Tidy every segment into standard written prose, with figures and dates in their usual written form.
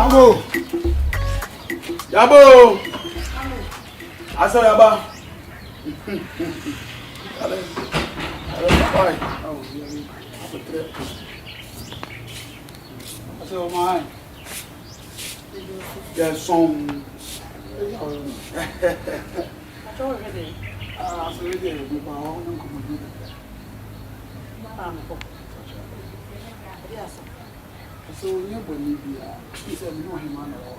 Yabo. Yabo. Asa yaba. Ale. Pai. Asa o mai. Ya som. Cho ready. Ah, so ready me ba o nan ko mo. Yes. So you believe ya. He said no him man or.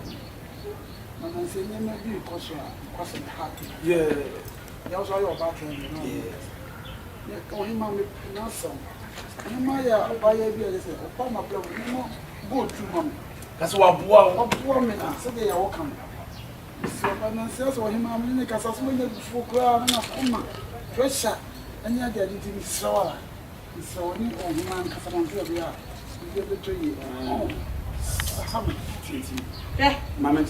Man say me na bi ko so a happy. Yeah. You also your back end, you know. Yeah. Yeah, ko him man me na so. Him ma ya obaye bi ele say, "Opa ma blow no go through mom." That's what boa me na say they are come. So man say so him man me kasa so me before kra na kuma. Pressure. Anya dia di mi so so ni o him man kasa man do bia. Oh, Mamma,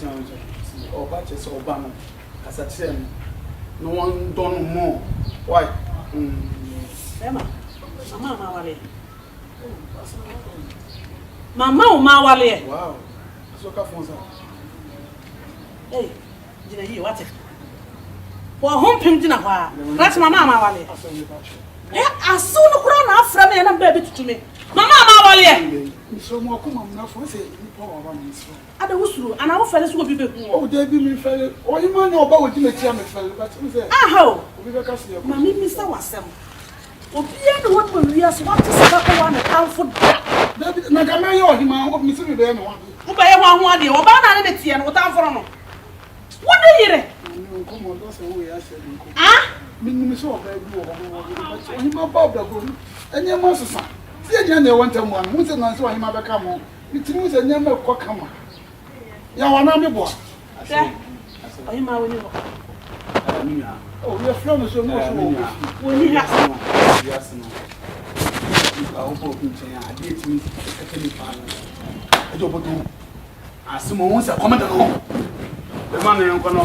or batches or Obama, as I said, no one don't more. Why? Emma, Mamma Wale. Mamma Wale. Wow, so careful. Hey, did you what? For home pim dinner, that's Mamma Wale. I soon crown after me and a baby to me. Mamma Wale. So more come now for say I don't know, and our fellows will be oh, they be me fellow. Or you might know about what you make him fellow, but who say, ah, how? We got us here. Mammy, Mr. Wassam. Oh, what will we ask what is the one account for that? Nagamayo, him out of Mr. Ben. Who by one year, or banana and what I'm from. What do you hear? Come on, that's the way I said. Ah? Minimum so bad, but him about the good. And your master son. See, you want one. Who's the nice one him ever come on? It means a never come on. Ya wana me boy. Are you my winning? Oh, we are from so much. When you have yes, no. I hope you I did me a penny fan. I don't know. I some once a comment on the money I'm going to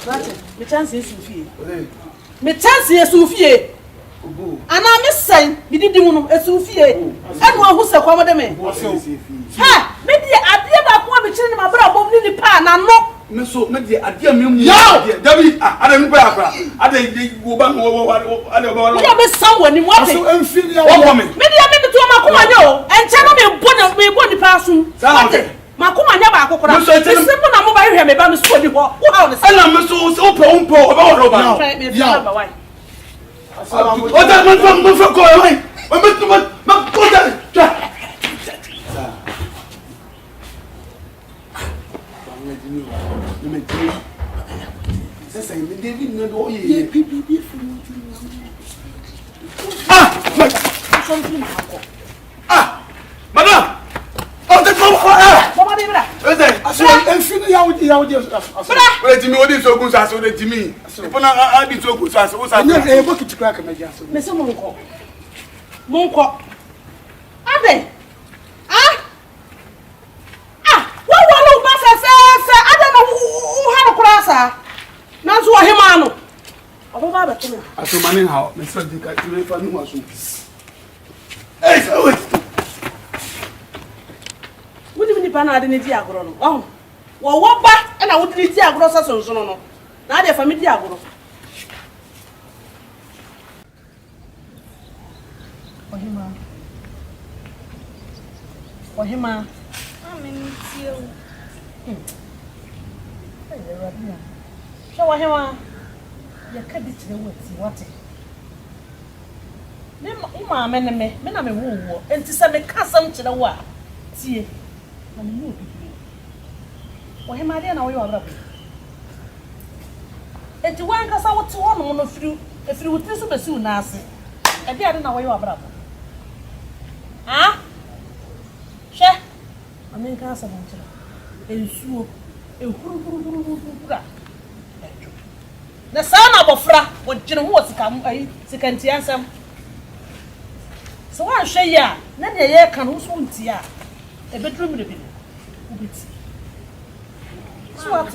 that's it. My chance is Sophie. My chance is Sophie. And I miss saying, you didn't a Sophie. And one who's a common man. Ha! Maybe I did not want to change my brother in the pan and no. Misso, maybe I dear me. Debbie, I don't know. I didn't go back over. We have someone in what inferior woman. Maybe I made it to Macumano and tell me one of the person. Macuma never so it's a simple number by him about the story. And I'm so open about Robert. Oh, that man from going. Madam! Oh, the wait, me, what is so good as to me? I did so good as I never able to crack a major. Mr. Monco. Monco. Are they? What will Master say? I don't know who had a crosser. Not to him. Oh, Baba, I saw money how Mr. Dick, you never knew us. Hey, so what do you mean, Panad in the Diagro? Oh. Well, what back and I would read the agros as no. Now they're family agro. For him, I'm in you. Show him. You can't be the words. What? Mamma, men, I'm a woo, and to send a custom to the war. See, I'm new. For him, I didn't know you are rubbish. And to one cause I want to one of you if you would listen to soon, Nancy. And I didn't know where you are, brother. Ah? Share? I mean, Castle. And so, the son of a fra, what General was come, second answer. So I share ya, then the air can also ya. A bedroom with a what?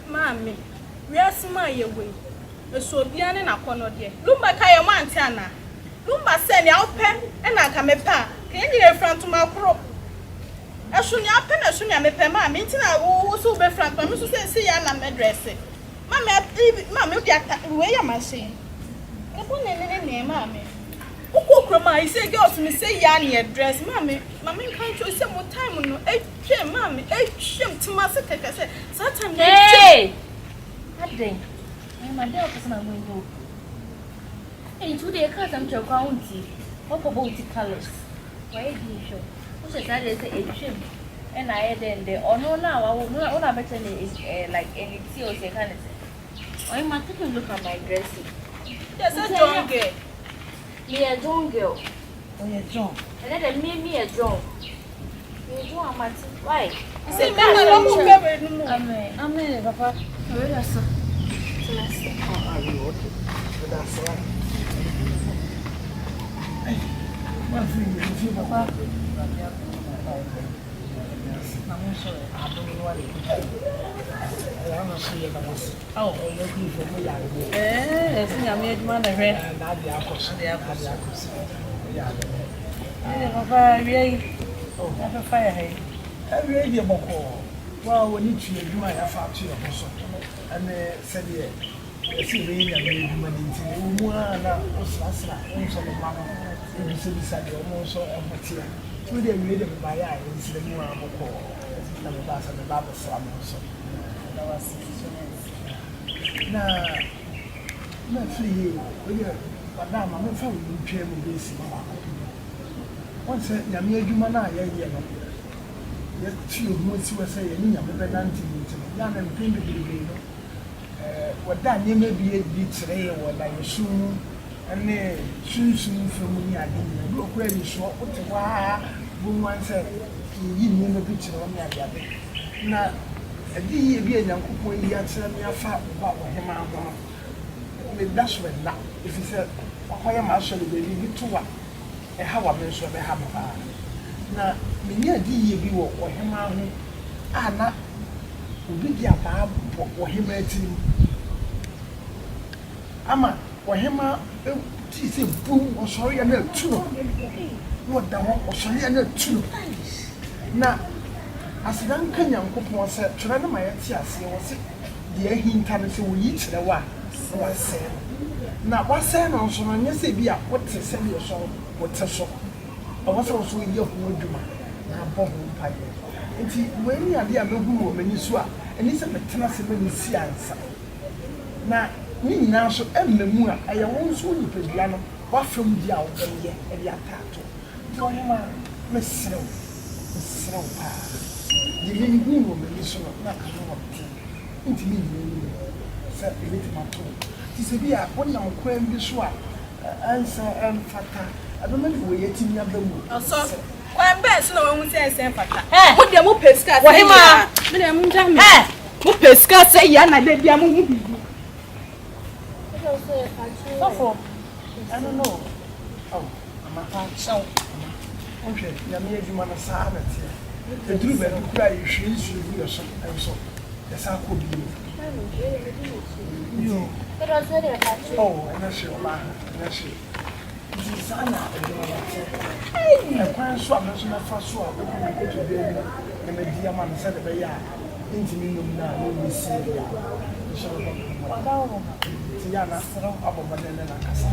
Mammy, we are smile away. The Sobian and a corner there. Lumba Kaya Montana. Lumba send out pen and I come a pa. Can you get front to my crop? Ashuni apena ashuni amepe ma me ntina wo so be front ma me so say ya na me dress. Ma me odi ata we ya machine. E bo ne ma me. Ukokroma I say girls me say ya na dress ma me kan cho say mo time no etwe ma me etwem tima se keke say time hey adden my day of person going go hey today cause I'm to county what about the colors why do you show who says that say etwem and I then the no now I better is like any tea or say kind of say why am taking look at my dressing yes a young girl me a young girl oh yeah John and then me a John you am why say me na lo mo bebe no mo amen papa where are so are you okay that's right my friend you papa I'm sorry I don't know what it is I want to see you oh you looking for me like see am here man na hwe na dia akoso yeah papa we oh papa fire hey every day boko wa woni tue adwuma ya fa to your so and said yeah see we na me adwuma ni nti mu na osrasra nso no ma no e bi se de o so e hotia tu de we de ba ya e nsi de mu a boko na me ba sa me ba bo so am so na was na free we de ba ma me fa wo tue mu be si ma wọ́n sẹ́ nyàmé adwuma náà yẹ́yẹ́ no yẹ́ tí òhun tí wọ́n sẹ́ yẹ́ ní nyàmé bẹ́ nántì ní ti no yá na mpín bebrebe no wọ́dà nneɛma bi edi kyerɛ yɛ wɔ na yɛ sum ɛne sunsun fam ní ade nyina bi okura ni soɔ wote hɔ a bo nwan sɛ yi nneɛma bi kyerɛ wɔn ade ade na ɛdi yie bi a nyankopɔn yi akyerɛ me afa ba ɔhema ho no me da so ɛda efi sɛ ɔkɔyɛ ma asɔ ne baabi bi to wa ɛha wa me nso ɛbɛha me paa na menya adi yie bi wɔ ɔhema ho a na obi di abaa bɔ ɔhema atirim ama ɔhema ti sɛ bum ɔsɔre yɛ na atu no na ɔda hɔ ɔsɔre yɛ na atu no na asedan ka nyankopɔn sɛ twerɛ no ma yɛte aseɛ wɔ se deɛ ahinta no sɛ wɔyi kyerɛ wɔ a na wasɛe no na wasɛe no nso no nyɛ sɛ bi a wote sɛdeɛ sɔ wote so ɔwɔ sɛ wɔso yɛ ho adwuma na abɔ ho mpaeɛ nti wɔani ade a mɛhu wɔ m'ani so a ɛne sɛ metena sɛ ma mesi ansa na ne nyinaa so ɛmma mu a ɛyɛ wo nso nipadua no wafam di a wobɛyɛ ɛde ataato nti ɔhema mesrɛ wo paa deɛ mehu wɔ m'ani so no na ano wɔ te nti menyina sɛ ɛbɛtumi ato nti sɛ bi a wonam kwan bi so a ansa ɛmfata adoma de wo yɛtimi aba mu ɔsɔ kwan bɛɛ so na wɔn sɛ ɛsɛn fata mo deɛ mo pesika sɛ wɔhema me deɛ mo gya me mo pesika sɛ yɛ na de bia mo hu bibi sɔfo I don't know. Oh, I'm a part so. Okay, nyame adwuma no saa na te eduru ba du kura yɛ hwɛ nsu gu yɛ so ɛnso yɛsa kɔ bi yo oh ɛna hwɛ ɔma ɛna hwɛ nti saa na adwuma no te ɛkwan so a me nso nafa so a wobɛkɔ nkɔtɔ baabi na madi ama no sɛ de bɛyɛ a ntimi nom na wɔn si ya nhyɛ ɔbɔ nti ya na abɔ bɔ ne na kasa